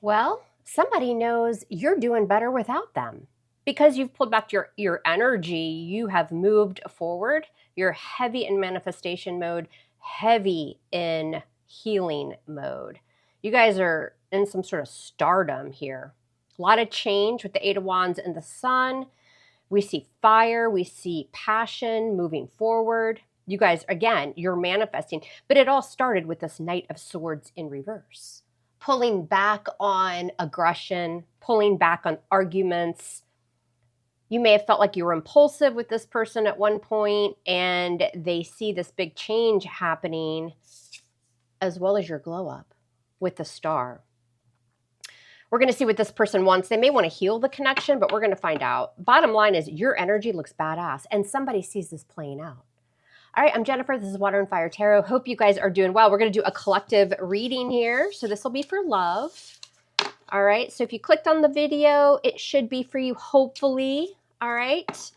Well, somebody knows you're doing better without them. Because you've pulled back your energy, you have moved forward. You're heavy in manifestation mode, heavy in healing mode. You guys are in some sort of stardom here. A lot of change with the Eight of Wands and the Sun. We see fire, we see passion moving forward. You guys, again, you're manifesting, but it all started with this Knight of Swords in reverse. Pulling back on aggression, pulling back on arguments. You may have felt like you were impulsive with this person at one point, and they see this big change happening, as well as your glow up with the Star. We're going to see what this person wants. They may want to heal the connection, but we're going to find out. Bottom line is your energy looks badass, and somebody sees this playing out. All right, I'm Jennifer. This is Water and Fire Tarot. Hope you guys are doing well. We're going to do a collective reading here. So this will be for love. All right, so if you clicked on the video, it should be for you, hopefully. All right.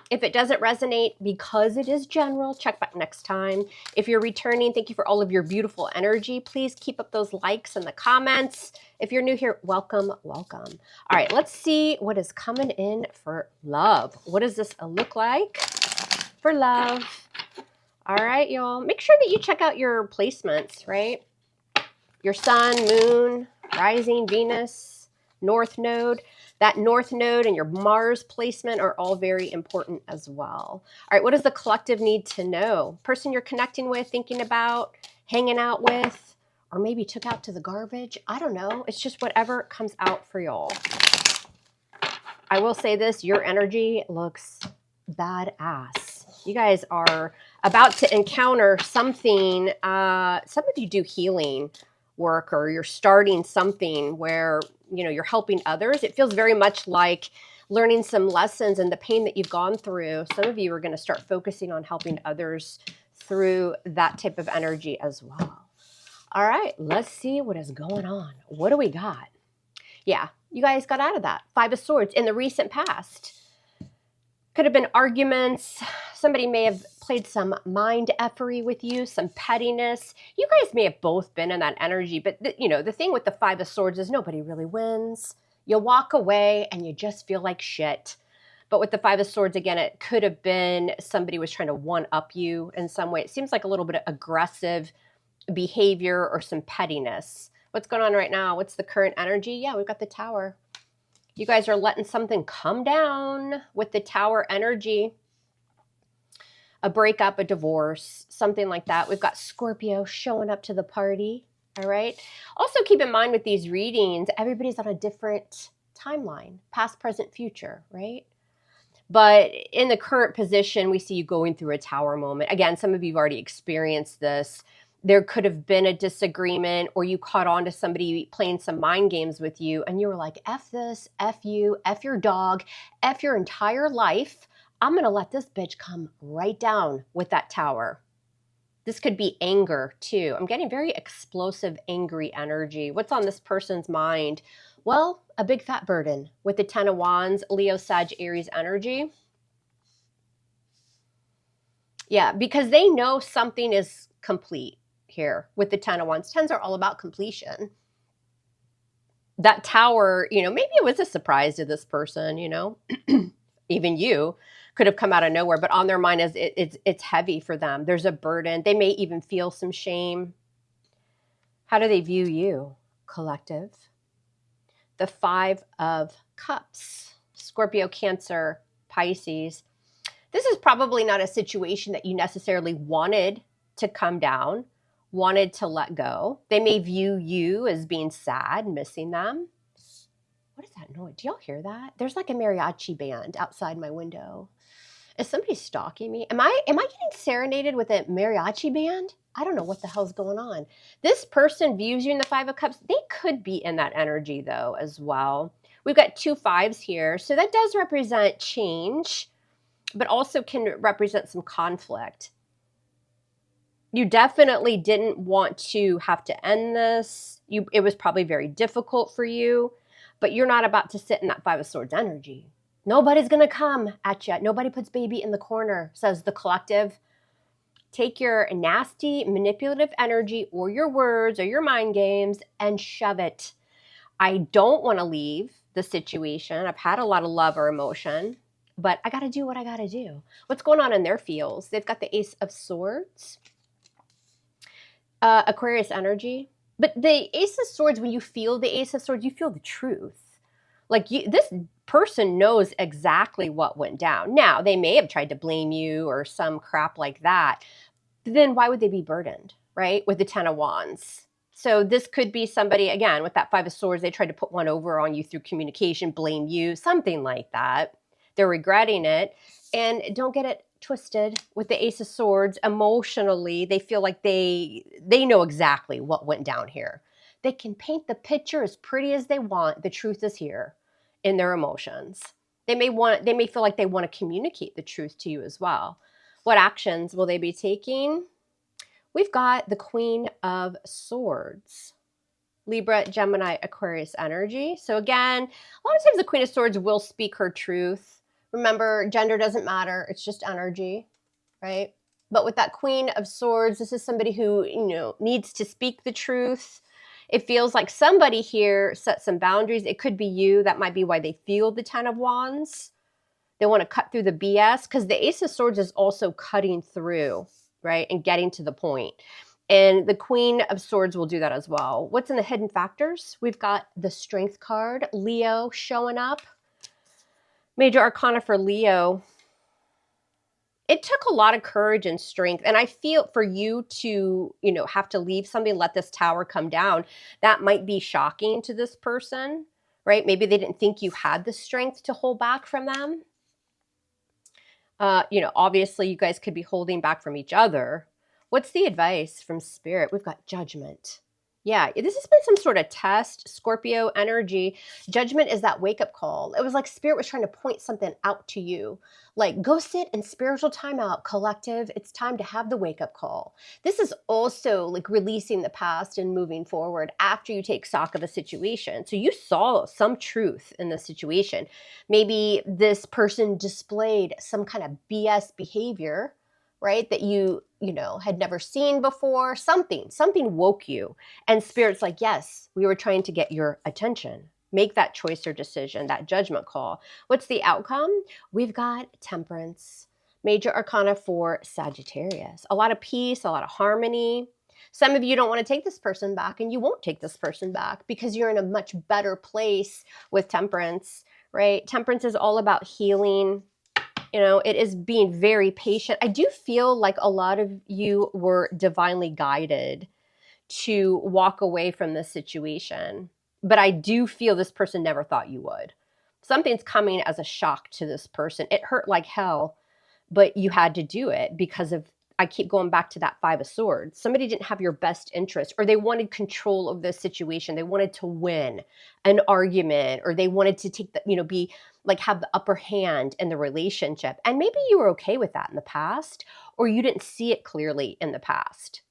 If it doesn't resonate, because it is general, check back next time. If you're returning, thank you for all of your beautiful energy. Please keep up those likes and the comments. If you're new here, welcome, welcome. All right, let's see what is coming in for love. What does this look like for love? All right, y'all. Make sure that you check out your placements, right? Your sun, moon, rising, Venus, north node. That north node and your Mars placement are all very important as well. All right, what does the collective need to know? Person you're connecting with, thinking about, hanging out with, or maybe took out to the garbage. I don't know. It's just whatever comes out for y'all. I will say this, your energy looks badass. You guys are about to encounter something. Some of you do healing work, or you're starting something where you're helping others. It feels very much like learning some lessons and the pain that you've gone through. Some of you are going to start focusing on helping others through that type of energy as well. All right, let's see what is going on. What do we got? Yeah, you guys got out of that. Five of Swords in the recent past. Could have been arguments. Somebody may have played some mind effery with you, some pettiness. You guys may have both been in that energy, but the thing with the Five of Swords is nobody really wins. You walk away and you just feel like shit. But with the Five of Swords, again, it could have been somebody was trying to one-up you in some way. It seems like a little bit of aggressive behavior or some pettiness. What's going on right now? What's the current energy? Yeah, we've got the Tower. You guys are letting something come down with the Tower energy. A breakup, a divorce, something like that. We've got Scorpio showing up to the party, all right? Also keep in mind with these readings, everybody's on a different timeline, past, present, future, right? But in the current position, we see you going through a Tower moment. Again, some of you have already experienced this. There could have been a disagreement, or you caught on to somebody playing some mind games with you, and you were like, F this, F you, F your dog, F your entire life. I'm going to let this bitch come right down with that Tower. This could be anger too. I'm getting very explosive, angry energy. What's on this person's mind? Well, a big fat burden with the Ten of Wands, Leo, Sag, Aries energy. Yeah, because they know something is complete here with the Ten of Wands. Tens are all about completion. That Tower, maybe it was a surprise to this person, even you could have come out of nowhere, but on their mind is it's heavy for them. There's a burden. They may even feel some shame. How do they view you, collective? The Five of Cups, Scorpio, Cancer, Pisces. This is probably not a situation that you necessarily wanted to come down, wanted to let go. They may view you as being sad, missing them. What is that noise? Do y'all hear that? There's like a mariachi band outside my window. Is somebody stalking me? Am I getting serenaded with a mariachi band? I don't know what the hell's going on. This person views you in the Five of Cups. They could be in that energy though as well. We've got two fives here. So that does represent change, but also can represent some conflict. You definitely didn't want to have to end this. It was probably very difficult for you, but you're not about to sit in that Five of Swords energy. Nobody's going to come at you. Nobody puts baby in the corner, says the collective. Take your nasty, manipulative energy or your words or your mind games and shove it. I don't want to leave the situation. I've had a lot of love or emotion, but I got to do what I got to do. What's going on in their fields? They've got the Ace of Swords, Aquarius energy. But the Ace of Swords, when you feel the Ace of Swords, you feel the truth. Like this person knows exactly what went down. Now, they may have tried to blame you or some crap like that. Then why would they be burdened, right? With the Ten of Wands. So this could be somebody, again, with that Five of Swords, they tried to put one over on you through communication, blame you, something like that. They're regretting it. And don't get it twisted with the Ace of Swords. Emotionally, they feel like they know exactly what went down here. They can paint the picture as pretty as they want. The truth is here in their emotions. They may feel like they want to communicate the truth to you as well. What actions will they be taking? We've got the Queen of Swords. Libra, Gemini, Aquarius energy. So again, a lot of times the Queen of Swords will speak her truth. Remember, gender doesn't matter. It's just energy, right? But with that Queen of Swords, this is somebody who, needs to speak the truth. It feels like somebody here set some boundaries. It could be you. That might be why they feel the Ten of Wands. They want to cut through the BS because the Ace of Swords is also cutting through, right? And getting to the point. And the Queen of Swords will do that as well. What's in the hidden factors? We've got the Strength card, Leo showing up. Major Arcana for Leo. It took a lot of courage and strength. And I feel for you to, have to leave something, let this tower come down, that might be shocking to this person, right? Maybe they didn't think you had the strength to hold back from them. Obviously you guys could be holding back from each other. What's the advice from Spirit? We've got Judgment. Yeah, this has been some sort of test, Scorpio energy. Judgment is that wake-up call. It was like Spirit was trying to point something out to you. Like, go sit in spiritual timeout, collective. It's time to have the wake-up call. This is also like releasing the past and moving forward after you take stock of a situation. So you saw some truth in the situation. Maybe this person displayed some kind of BS behavior, right, that you had never seen before. Something woke you. And Spirit's like, yes, we were trying to get your attention. Make that choice or decision, that judgment call. What's the outcome? We've got Temperance. Major Arcana for Sagittarius. A lot of peace, a lot of harmony. Some of you don't want to take this person back, and you won't take this person back because you're in a much better place with Temperance, right? Temperance is all about healing. It is being very patient. I do feel like a lot of you were divinely guided to walk away from this situation. But I do feel this person never thought you would. Something's coming as a shock to this person. It hurt like hell, but you had to do it because of, I keep going back to that Five of Swords. Somebody didn't have your best interest, or they wanted control of the situation. They wanted to win an argument, or they wanted to take the, be like have the upper hand in the relationship. And maybe you were okay with that in the past, or you didn't see it clearly in the past.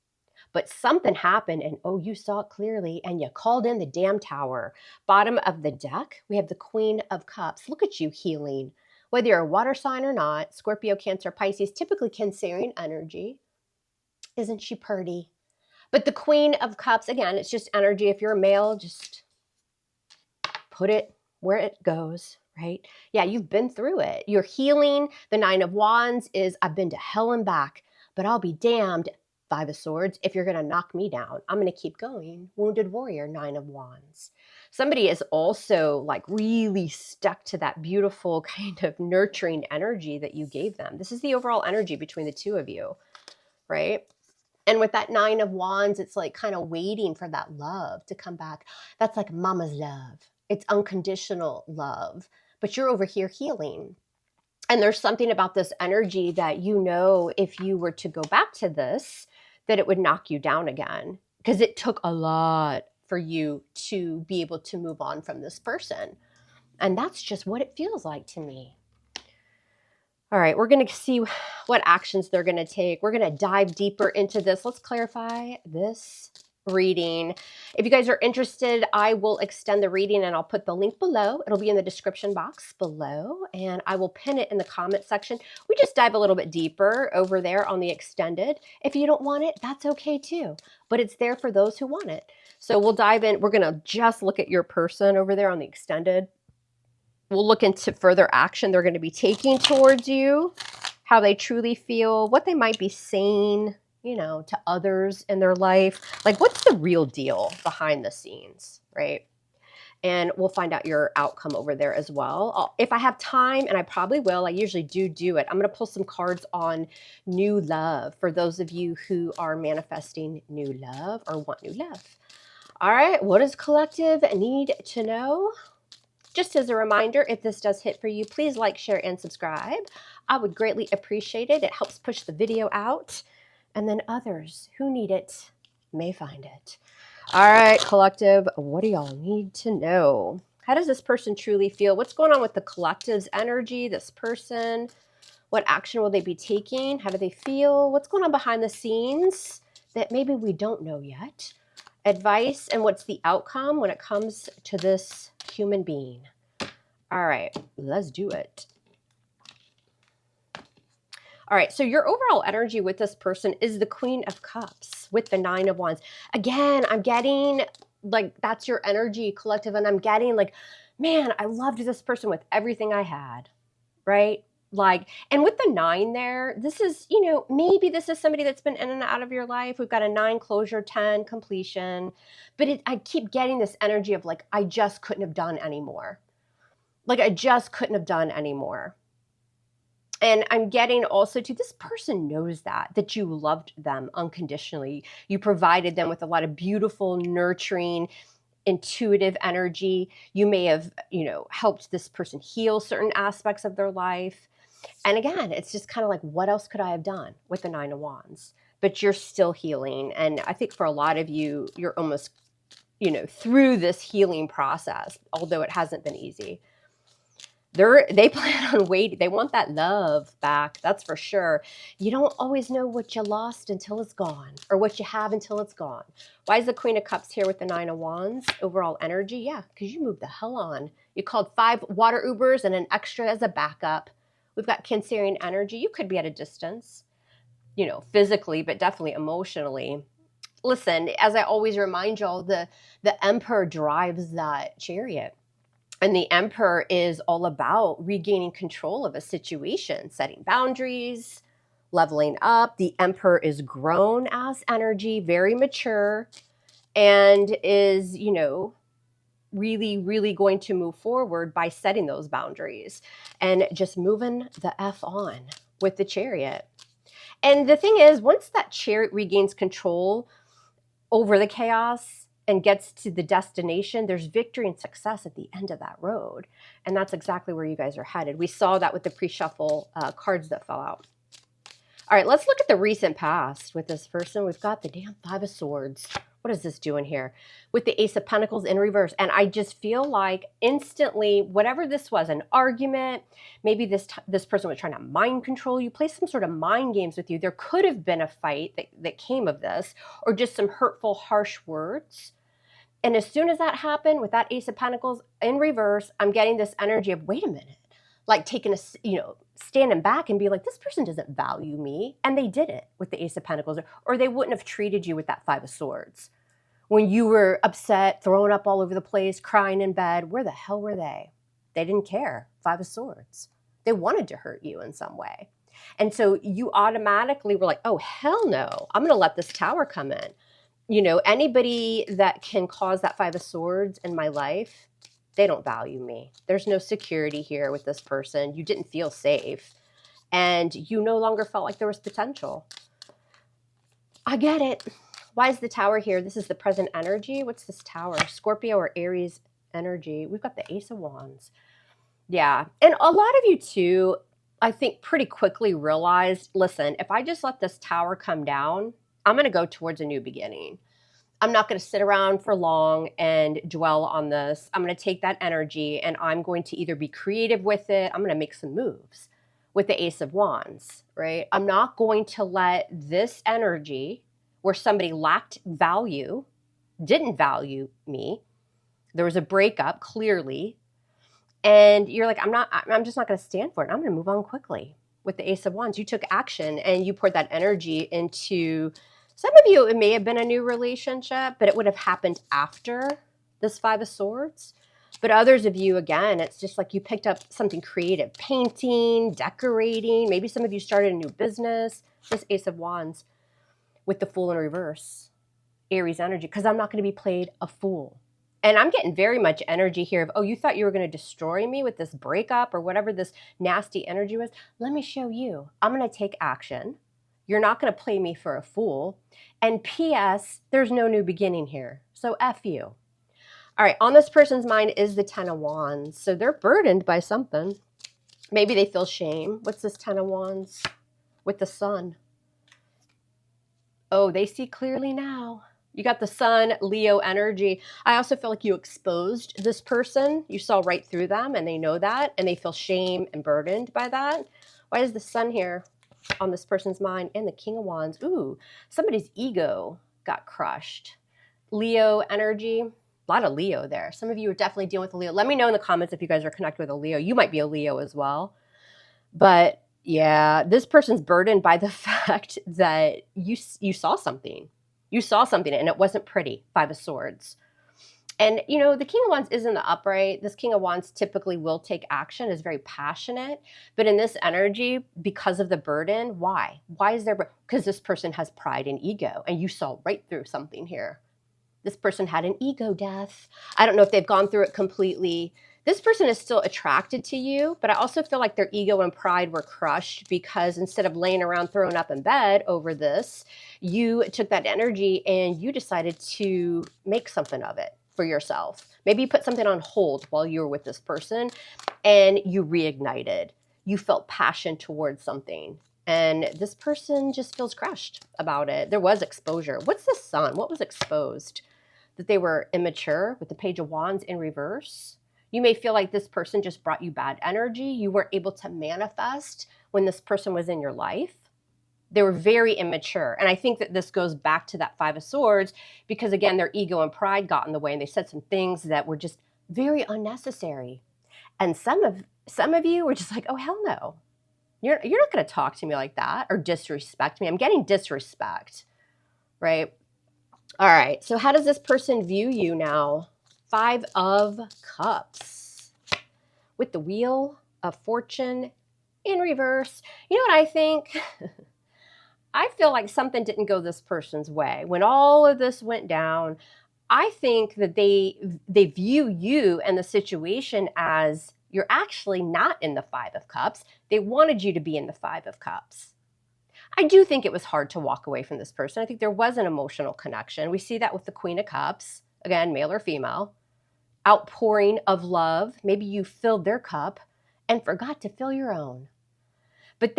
But something happened and, you saw it clearly and you called in the damn tower. Bottom of the deck, we have the Queen of Cups. Look at you healing. Whether you're a water sign or not, Scorpio, Cancer, Pisces, typically Cancerian energy. Isn't she pretty? But the Queen of Cups, again, it's just energy. If you're a male, just put it where it goes, right? Yeah, you've been through it. You're healing. The Nine of Wands is, I've been to hell and back, but I'll be damned. Five of Swords, if you're going to knock me down, I'm going to keep going. Wounded Warrior, Nine of Wands. Somebody is also like really stuck to that beautiful kind of nurturing energy that you gave them. This is the overall energy between the two of you, right? And with that Nine of Wands, it's like kind of waiting for that love to come back. That's like mama's love. It's unconditional love, but you're over here healing. And there's something about this energy that if you were to go back to this, that it would knock you down again, because it took a lot for you to be able to move on from this person. And that's just what it feels like to me. All right, we're going to see what actions they're going to take. We're going to dive deeper into this. Let's clarify this reading. If you guys are interested, I will extend the reading and I'll put the link below. It'll be in the description box below and I will pin it in the comment section. We just dive a little bit deeper over there on the extended. If you don't want it, that's okay too, but it's there for those who want it. So we'll dive in. We're going to just look at your person over there on the extended. We'll look into further action they're going to be taking towards you, how they truly feel, what they might be saying, you know, to others in their life. Like, what's the real deal behind the scenes, right? And we'll find out your outcome over there as well. If I have time, and I probably will, I usually do it. I'm going to pull some cards on new love for those of you who are manifesting new love or want new love. All right, what does collective need to know? Just as a reminder, if this does hit for you, please like, share, and subscribe. I would greatly appreciate it. It helps push the video out, and then others who need it may find it. All right, collective, what do y'all need to know? How does this person truly feel? What's going on with the collective's energy, this person? What action will they be taking? How do they feel? What's going on behind the scenes that maybe we don't know yet? Advice and what's the outcome when it comes to this human being? All right, let's do it. All right, so your overall energy with this person is the Queen of Cups with the Nine of Wands. Again, I'm getting like that's your energy, collective, and I'm getting like, man, I loved this person with everything I had, right? Like, and with the 9 there, this is, you know, maybe this is somebody that's been in and out of your life. We've got a 9 closure, 10 completion, but I keep getting this energy of like, I just couldn't have done anymore. Like, I just couldn't have done anymore. And I'm getting also to this person knows that you loved them unconditionally. You provided them with a lot of beautiful, nurturing, intuitive energy. You may have, you know, helped this person heal certain aspects of their life. And again, it's just kind of like, what else could I have done with the 9 of Wands? But you're still healing. And I think for a lot of you, you're almost, you know, through this healing process, although it hasn't been easy. They plan on waiting. They want that love back. That's for sure. You don't always know what you lost until it's gone, or what you have until it's gone. Why is the Queen of Cups here with the 9 of Wands? Overall energy. Yeah, because you moved the hell on. You called 5 water Ubers and an extra as a backup. We've got Cancerian energy. You could be at a distance, you know, physically, but definitely emotionally. Listen, as I always remind y'all, the Emperor drives that chariot. And the Emperor is all about regaining control of a situation, setting boundaries, leveling up. The Emperor is grown as energy, very mature, and is, you know, really, really going to move forward by setting those boundaries and just moving the F on with the chariot. And the thing is, once that chariot regains control over the chaos and gets to the destination, there's victory and success at the end of that road. And that's exactly where you guys are headed. We saw that with the pre-shuffle cards that fell out. All right, let's look at the recent past with this person. We've got the damn 5 of Swords. What is this doing here? With the Ace of Pentacles in reverse. And I just feel like instantly, whatever this was, an argument, maybe this person was trying to mind control you, play some sort of mind games with you. There could have been a fight that came of this, or just some hurtful, harsh words. And as soon as that happened with that Ace of Pentacles in reverse, I'm getting this energy of, wait a minute, like taking a, you know, standing back and be like, this person doesn't value me. And they did it with the Ace of Pentacles, or they wouldn't have treated you with that 5 of Swords. When you were upset, throwing up all over the place, crying in bed, where the hell were they? They didn't care. 5 of Swords. They wanted to hurt you in some way. And so you automatically were like, oh, hell no, I'm going to let this Tower come in. You know, anybody that can cause that 5 of Swords in my life, they don't value me. There's no security here with this person. You didn't feel safe. And you no longer felt like there was potential. I get it. Why is the Tower here? This is the present energy. What's this Tower? Scorpio or Aries energy. We've got the Ace of Wands. Yeah. And a lot of you too, I think pretty quickly realized, listen, if I just let this Tower come down, I'm going to go towards a new beginning. I'm not going to sit around for long and dwell on this. I'm going to take that energy and I'm going to either be creative with it. I'm going to make some moves with the Ace of Wands, right? I'm not going to let this energy where somebody lacked value didn't value me. There was a breakup, clearly. And you're like, I'm just not going to stand for it. I'm going to move on quickly. With the Ace of Wands, you took action and you poured that energy into, some of you, it may have been a new relationship, but it would have happened after this Five of Swords. But others of you, again, it's just like you picked up something creative, painting, decorating. Maybe some of you started a new business. This Ace of Wands with the Fool in reverse, Aries energy, because I'm not going to be played a fool. And I'm getting very much energy here of, oh, you thought you were going to destroy me with this breakup or whatever this nasty energy was? Let me show you. I'm going to take action. You're not going to play me for a fool. And P.S., there's no new beginning here. So F you. All right, on this person's mind is the Ten of Wands. So they're burdened by something. Maybe they feel shame. What's this Ten of Wands with the Sun? Oh, they see clearly now. You got the Sun, Leo energy. I also feel like you exposed this person. You saw right through them and they know that and they feel shame and burdened by that. Why is the Sun here on this person's mind and the King of Wands? Ooh, somebody's ego got crushed. Leo energy, a lot of Leo there. Some of you are definitely dealing with a Leo. Let me know in the comments if you guys are connected with a Leo. You might be a Leo as well. But yeah, this person's burdened by the fact that you saw something. You saw something and it wasn't pretty. Five of Swords. And, you know, the King of Wands is in the upright. This King of Wands typically will take action, is very passionate. But in this energy, because of the burden, why? Why is there? Because this person has pride and ego. And you saw right through something here. This person had an ego death. I don't know if they've gone through it completely. This person is still attracted to you, but I also feel like their ego and pride were crushed because instead of laying around thrown up in bed over this, you took that energy and you decided to make something of it for yourself. Maybe you put something on hold while you were with this person and you reignited. You felt passion towards something. And this person just feels crushed about it. There was exposure. What's the Sun? What was exposed? That they were immature with the Page of Wands in reverse. You may feel like this person just brought you bad energy. You weren't able to manifest when this person was in your life. They were very immature. And I think that this goes back to that Five of Swords because, again, their ego and pride got in the way and they said some things that were just very unnecessary. And some of you were just like, oh, hell no. You're not going to talk to me like that or disrespect me. I'm getting disrespect, right? All right. So how does this person view you now? Five of Cups with the Wheel of Fortune in reverse. You know what I think? I feel like something didn't go this person's way. When all of this went down, I think that they view you and the situation as you're actually not in the Five of Cups. They wanted you to be in the Five of Cups. I do think it was hard to walk away from this person. I think there was an emotional connection. We see that with the Queen of Cups, again, male or female. Outpouring of love. Maybe you filled their cup and forgot to fill your own. But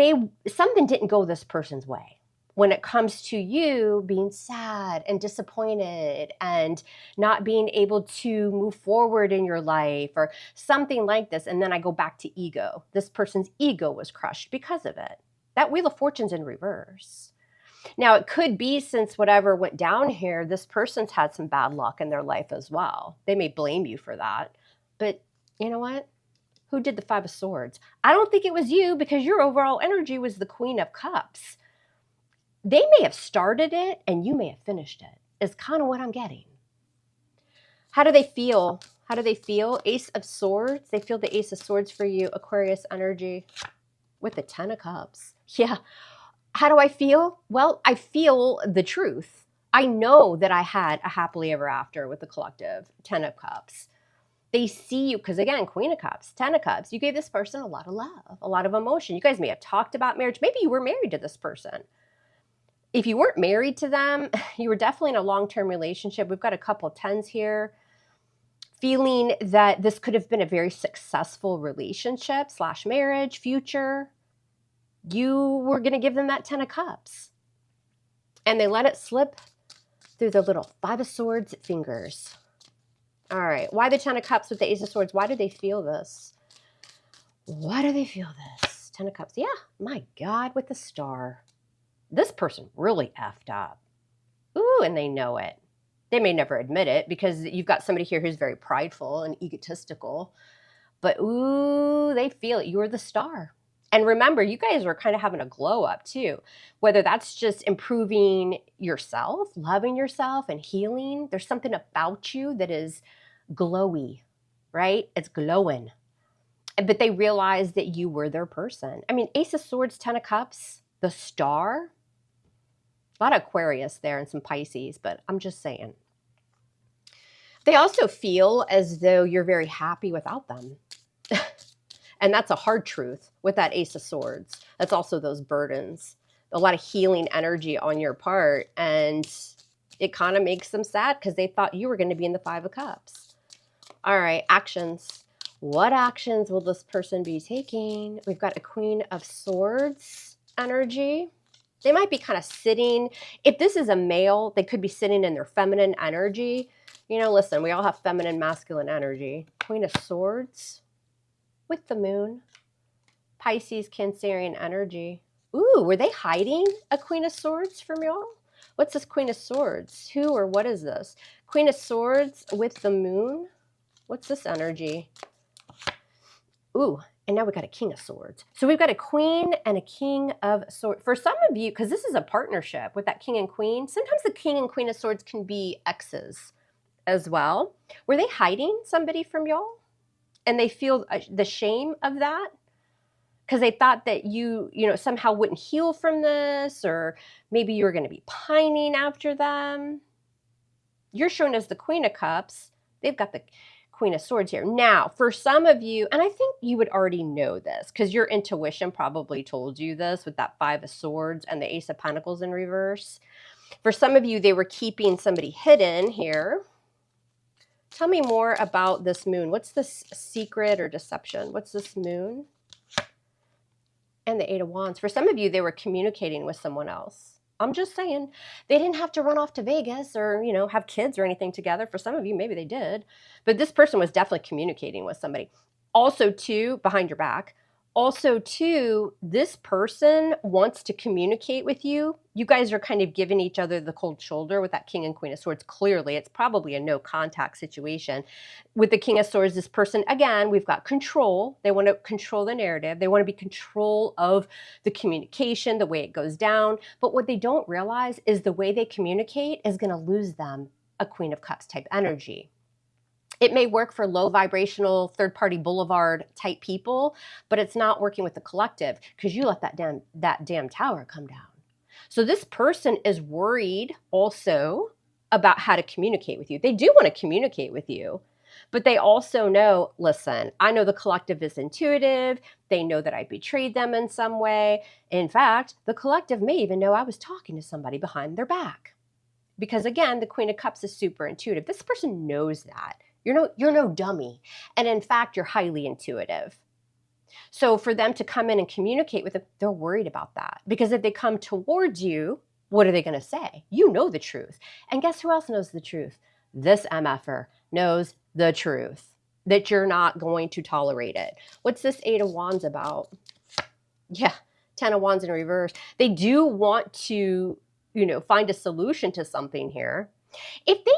something didn't go this person's way. When it comes to you being sad and disappointed and not being able to move forward in your life or something like this. And then I go back to ego. This person's ego was crushed because of it. That Wheel of Fortune's in reverse. Now, it could be since whatever went down here, this person's had some bad luck in their life as well. They may blame you for that. But you know what? Who did the Five of Swords? I don't think it was you because your overall energy was the Queen of Cups. They may have started it and you may have finished it, is kind of what I'm getting. How do they feel? How do they feel? Ace of Swords. They feel the Ace of Swords for you, Aquarius energy with the Ten of Cups. Yeah. How do I feel? Well, I feel the truth. I know that I had a happily ever after with the collective, Ten of Cups. They see you, because again, Queen of Cups, Ten of Cups, you gave this person a lot of love, a lot of emotion. You guys may have talked about marriage. Maybe you were married to this person. If you weren't married to them, you were definitely in a long-term relationship. We've got a couple of tens here. Feeling that this could have been a very successful relationship / marriage, future. You were going to give them that Ten of Cups. And they let it slip through the little Five of Swords fingers. All right. Why the Ten of Cups with the Ace of Swords? Why do they feel this? Why do they feel this? Ten of Cups. Yeah. My God, with the Star. This person really effed up. Ooh, and they know it. They may never admit it because you've got somebody here who's very prideful and egotistical, but ooh, they feel it. You're the star. And remember, you guys are kind of having a glow up too. Whether that's just improving yourself, loving yourself, and healing, there's something about you that is glowy, right? It's glowing. But they realize that you were their person. I mean, Ace of Swords, Ten of Cups, the star. A lot of Aquarius there and some Pisces, but I'm just saying. They also feel as though you're very happy without them. And that's a hard truth with that Ace of Swords. That's also those burdens, a lot of healing energy on your part. And it kind of makes them sad because they thought you were going to be in the Five of Cups. All right, actions. What actions will this person be taking? We've got a Queen of Swords energy. They might be kind of sitting. If this is a male, they could be sitting in their feminine energy. You know, listen, we all have feminine, masculine energy. Queen of Swords with the moon. Pisces, Cancerian energy. Ooh, were they hiding a Queen of Swords from y'all? What's this Queen of Swords? Who or what is this? Queen of Swords with the moon. What's this energy? Ooh, and now we got a King of Swords. So we've got a Queen and a King of Swords. For some of you, because this is a partnership with that King and Queen, sometimes the King and Queen of Swords can be exes as well. Were they hiding somebody from y'all? And they feel the shame of that? Because they thought that you somehow wouldn't heal from this, or maybe you were going to be pining after them. You're shown as the Queen of Cups. They've got the Queen of Swords here. Now, for some of you, and I think you would already know this because your intuition probably told you this with that Five of Swords and the Ace of Pentacles in reverse. For some of you, they were keeping somebody hidden here. Tell me more about this moon. What's this secret or deception? What's this moon? And the Eight of Wands. For some of you, they were communicating with someone else. I'm just saying, they didn't have to run off to Vegas or, have kids or anything together. For some of you, maybe they did. But this person was definitely communicating with somebody. Also, too, behind your back. Also, too, this person wants to communicate with you. You guys are kind of giving each other the cold shoulder with that King and Queen of Swords. Clearly, it's probably a no contact situation. With the King of Swords, this person, again, we've got control. They want to control the narrative. They want to be control of the communication, the way it goes down. But what they don't realize is the way they communicate is going to lose them a Queen of Cups type energy. It may work for low vibrational third-party boulevard type people, but it's not working with the collective because you let that damn tower come down. So this person is worried also about how to communicate with you. They do want to communicate with you, but they also know, listen, I know the collective is intuitive. They know that I betrayed them in some way. In fact, the collective may even know I was talking to somebody behind their back. Because again, the Queen of Cups is super intuitive. This person knows that. You're no dummy. And in fact, you're highly intuitive. So for them to come in and communicate with them, they're worried about that. Because if they come towards you, what are they going to say? You know the truth. And guess who else knows the truth? This MFer knows the truth, that you're not going to tolerate it. What's this Eight of Wands about? Yeah, Ten of Wands in reverse. They do want to, find a solution to something here. If they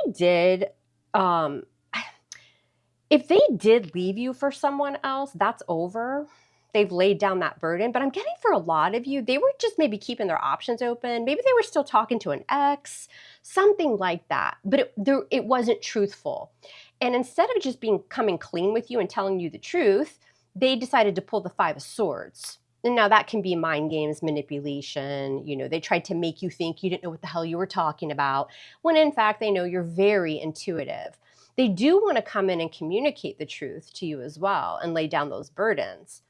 did, leave you for someone else, that's over. They've laid down that burden. But I'm getting for a lot of you, they were just maybe keeping their options open. Maybe they were still talking to an ex, something like that. But it wasn't truthful. And instead of just coming clean with you and telling you the truth, they decided to pull the Five of Swords. And now that can be mind games, manipulation. They tried to make you think you didn't know what the hell you were talking about, when in fact they know you're very intuitive. They do want to come in and communicate the truth to you as well and lay down those burdens.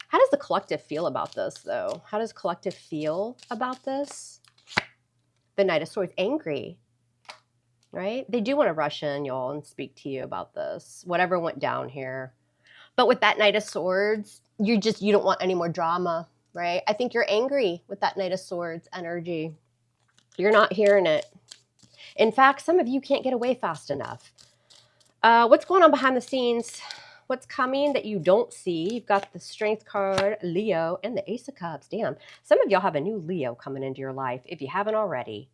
How does the collective feel about this, though? How does collective feel about this? The Knight of Swords, angry, right? They do want to rush in, y'all, and speak to you about this, whatever went down here. But with that Knight of Swords, you don't want any more drama, right? I think you're angry with that Knight of Swords energy. You're not hearing it. In fact, some of you can't get away fast enough. What's going on behind the scenes? What's coming that you don't see? You've got the Strength card, Leo, and the Ace of Cups. Damn, some of y'all have a new Leo coming into your life if you haven't already.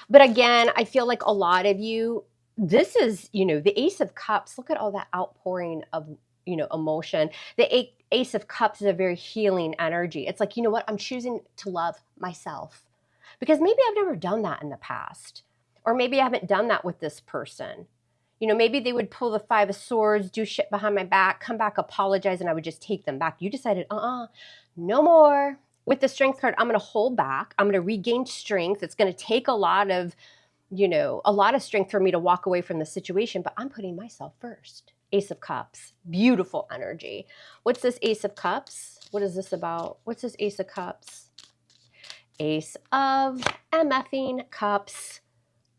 But again, I feel like a lot of you, this is, the Ace of Cups. Look at all that outpouring of, emotion. The Ace of Cups is a very healing energy. It's like, you know what? I'm choosing to love myself because maybe I've never done that in the past. Or maybe I haven't done that with this person. Maybe they would pull the Five of Swords, do shit behind my back, come back, apologize, and I would just take them back. You decided, no more. With the Strength card, I'm going to hold back. I'm going to regain strength. It's going to take a lot of strength for me to walk away from the situation, but I'm putting myself first. Ace of Cups, beautiful energy. What's this Ace of Cups? What is this about? What's this Ace of Cups? Ace of MFing Cups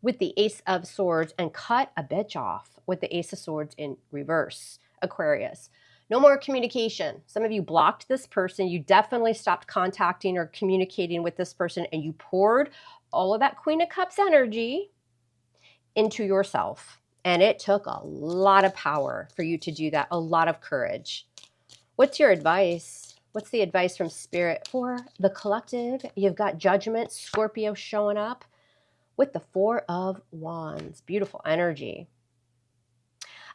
with the Ace of Swords, and cut a bitch off with the Ace of Swords in reverse. Aquarius. No more communication. Some of you blocked this person. You definitely stopped contacting or communicating with this person, and you poured all of that Queen of Cups energy into yourself. And it took a lot of power for you to do that, a lot of courage. What's your advice? What's the advice from Spirit for the collective? You've got Judgment, Scorpio showing up with the Four of Wands. Beautiful energy.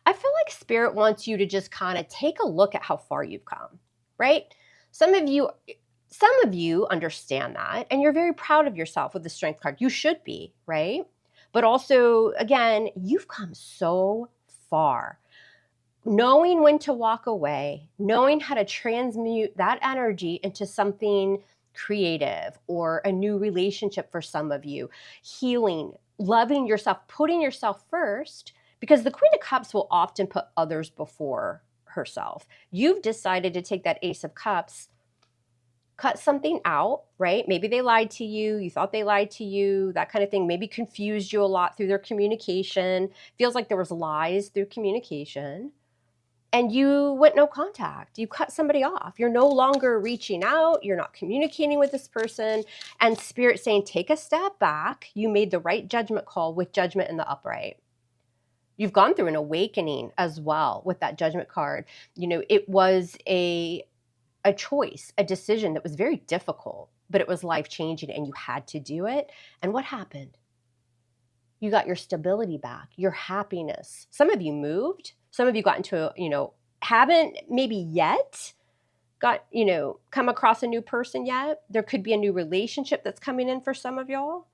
I feel like Spirit wants you to just kind of take a look at how far you've come, right? Some of you understand that, and you're very proud of yourself with the Strength card. You should be, right? But also, again, you've come so far. Knowing when to walk away, knowing how to transmute that energy into something creative or a new relationship for some of you, healing, loving yourself, putting yourself first, because the Queen of Cups will often put others before herself. You've decided to take that Ace of Cups, cut something out, right? Maybe they lied to you. You thought they lied to you, that kind of thing. Maybe confused you a lot through their communication. Feels like there was lies through communication. And you went no contact. You cut somebody off. You're no longer reaching out. You're not communicating with this person. And Spirit saying, take a step back. You made the right judgment call with Judgment in the upright. You've gone through an awakening as well with that Judgment card. It was a choice, a decision that was very difficult, but it was life-changing and you had to do it. And what happened? You got your stability back, your happiness. Some of you moved. Some of you got into, haven't maybe yet come across a new person yet. There could be a new relationship that's coming in for some of y'all.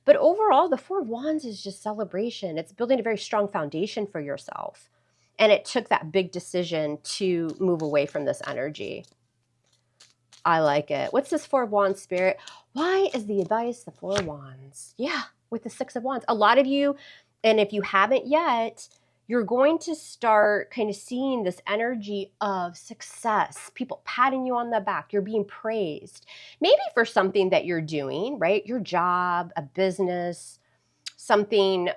But overall, the Four of Wands is just celebration. It's building a very strong foundation for yourself. And it took that big decision to move away from this energy. I like it. What's this Four of Wands, Spirit? Why is the advice the Four of Wands? Yeah, with the Six of Wands. A lot of you, and if you haven't yet, you're going to start kind of seeing this energy of success, people patting you on the back, you're being praised. Maybe for something that you're doing, right? Your job, a business, something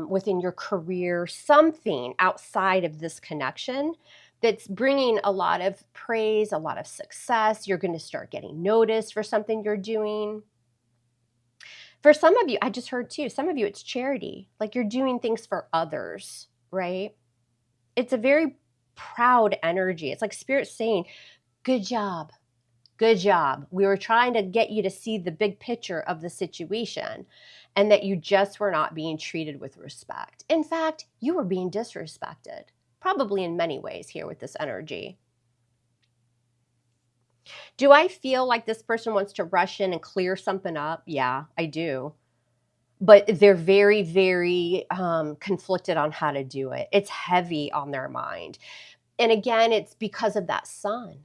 within your career, something outside of this connection that's bringing a lot of praise, a lot of success. You're going to start getting noticed for something you're doing. For some of you, I just heard too, some of you it's charity, like you're doing things for others, right? It's a very proud energy. It's like Spirit saying, good job, good job. We were trying to get you to see the big picture of the situation and that you just were not being treated with respect. In fact, you were being disrespected, probably in many ways here with this energy. Do I feel like this person wants to rush in and clear something up? Yeah, I do. But they're very, very conflicted on how to do it. It's heavy on their mind. And again, it's because of that sun.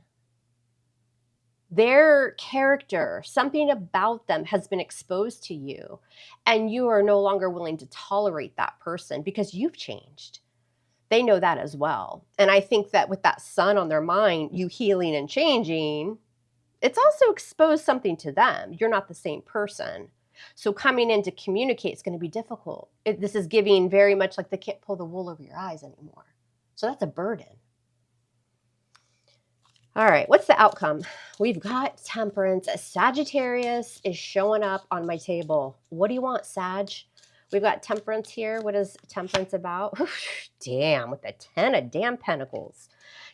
Their character, something about them has been exposed to you, and you are no longer willing to tolerate that person because you've changed. They know that as well. And I think that with that sun on their mind, you healing and changing, it's also exposed something to them. You're not the same person. So coming in to communicate is going to be difficult. This is giving very much like they can't pull the wool over your eyes anymore. So that's a burden. All right, what's the outcome? We've got Temperance. Sagittarius is showing up on my table. What do you want, Sag? We've got Temperance here. What is Temperance about? Damn, with the 10 of damn Pentacles.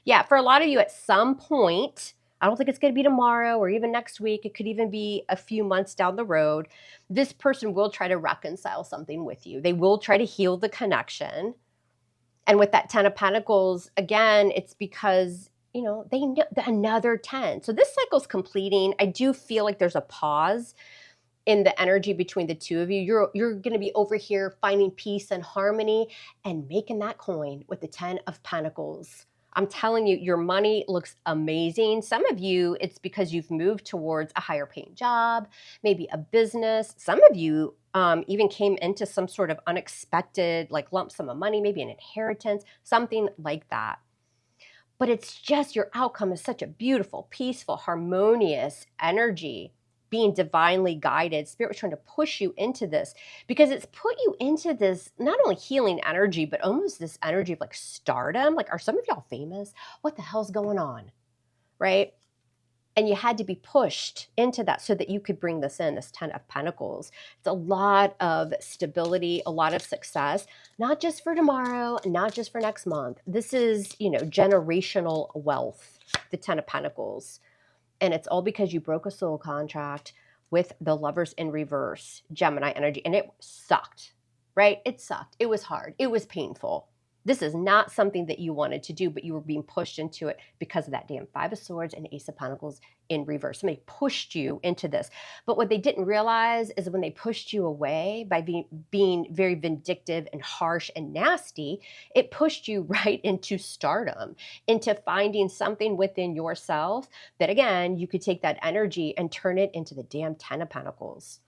Yeah, for a lot of you at some point, I don't think it's going to be tomorrow or even next week. It could even be a few months down the road. This person will try to reconcile something with you. They will try to heal the connection. And with that 10 of Pentacles, again, it's because, they know another 10. So this cycle's completing. I do feel like there's a pause in the energy between the two of you. You're going to be over here finding peace and harmony and making that coin with the 10 of Pentacles. I'm telling you, your money looks amazing. Some of you, it's because you've moved towards a higher paying job, maybe a business. Some of you even came into some sort of unexpected, like lump sum of money, maybe an inheritance, something like that. But it's just your outcome is such a beautiful, peaceful, harmonious energy, being divinely guided. Spirit was trying to push you into this because it's put you into this not only healing energy, but almost this energy of like stardom. Like, are some of y'all famous? What the hell's going on? Right? And you had to be pushed into that so that you could bring this in, this 10 of Pentacles. It's a lot of stability, a lot of success, not just for tomorrow, not just for next month. This is, generational wealth, the 10 of Pentacles. And it's all because you broke a soul contract with the Lovers in reverse, Gemini energy. And it sucked, right? It sucked. It was hard. It was painful. This is not something that you wanted to do, but you were being pushed into it because of that damn 5 of Swords and Ace of Pentacles in reverse. Somebody pushed you into this. But what they didn't realize is when they pushed you away by being very vindictive and harsh and nasty, it pushed you right into stardom, into finding something within yourself that, again, you could take that energy and turn it into the damn 10 of Pentacles.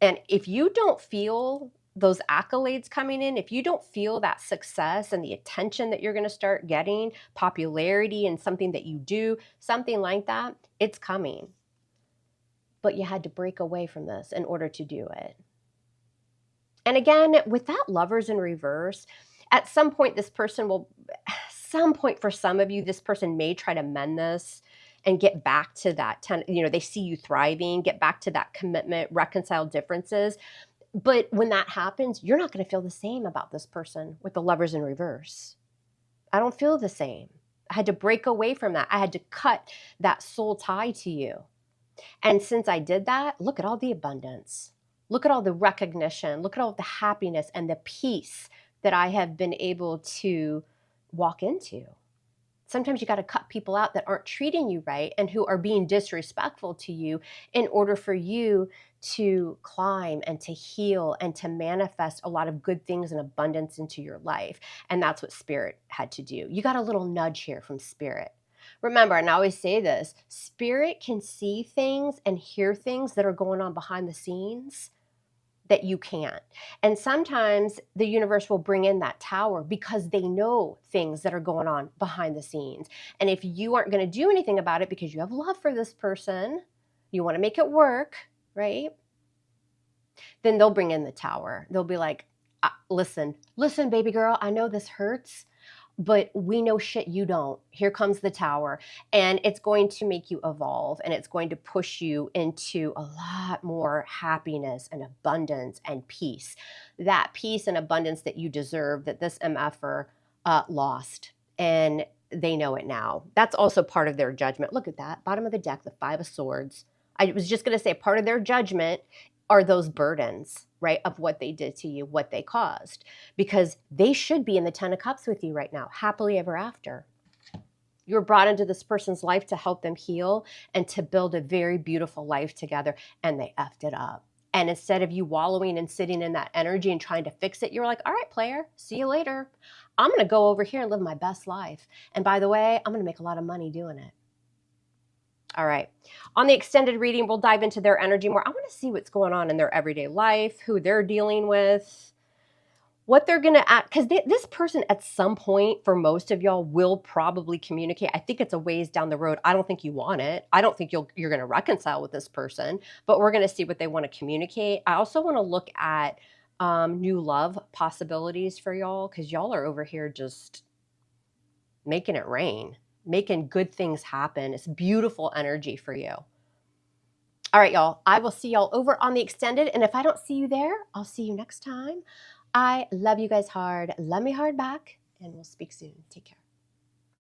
And if you don't feel those accolades coming in, if you don't feel that success and the attention that you're going to start getting, popularity and something that you do, something like that, it's coming. But you had to break away from this in order to do it. And again, with that Lovers in reverse, at some point this person will, for some of you, this person may try to mend this and get back to that 10, they see you thriving, get back to that commitment, reconcile differences. But when that happens, you're not going to feel the same about this person with the Lovers in reverse. I don't feel the same. I had to break away from that. I had to cut that soul tie to you. And since I did that, look at all the abundance. Look at all the recognition. Look at all the happiness and the peace that I have been able to walk into. Sometimes you got to cut people out that aren't treating you right and who are being disrespectful to you in order for you to climb and to heal and to manifest a lot of good things and abundance into your life. And that's what Spirit had to do. You got a little nudge here from Spirit. Remember, and I always say this, Spirit can see things and hear things that are going on behind the scenes that you can't. And sometimes the universe will bring in that tower because they know things that are going on behind the scenes. And if you aren't going to do anything about it because you have love for this person, you want to make it work, right? Then they'll bring in the tower. They'll be like, listen, baby girl, I know this hurts, but we know shit you don't. Here comes the tower. And it's going to make you evolve, and it's going to push you into a lot more happiness and abundance and peace. That peace and abundance that you deserve, that this MFer lost. And they know it now. That's also part of their judgment. Look at that. Bottom of the deck, the 5 of Swords. I was just going to say part of their judgment are those burdens, right, of what they did to you, what they caused, because they should be in the 10 of Cups with you right now, happily ever after. You were brought into this person's life to help them heal and to build a very beautiful life together, and they effed it up. And instead of you wallowing and sitting in that energy and trying to fix it, you're like, all right, player, see you later. I'm going to go over here and live my best life. And by the way, I'm going to make a lot of money doing it. All right. On the extended reading, we'll dive into their energy more. I want to see what's going on in their everyday life, who they're dealing with, what they're going to act. Because this person at some point, for most of y'all, will probably communicate. I think it's a ways down the road. I don't think you want it. I don't think you're going to reconcile with this person. But we're going to see what they want to communicate. I also want to look at new love possibilities for y'all. Because y'all are over here just making it rain. Making good things happen. It's beautiful energy for you. All right, y'all. I will see y'all over on the extended. And if I don't see you there, I'll see you next time. I love you guys hard. Love me hard back. And we'll speak soon. Take care.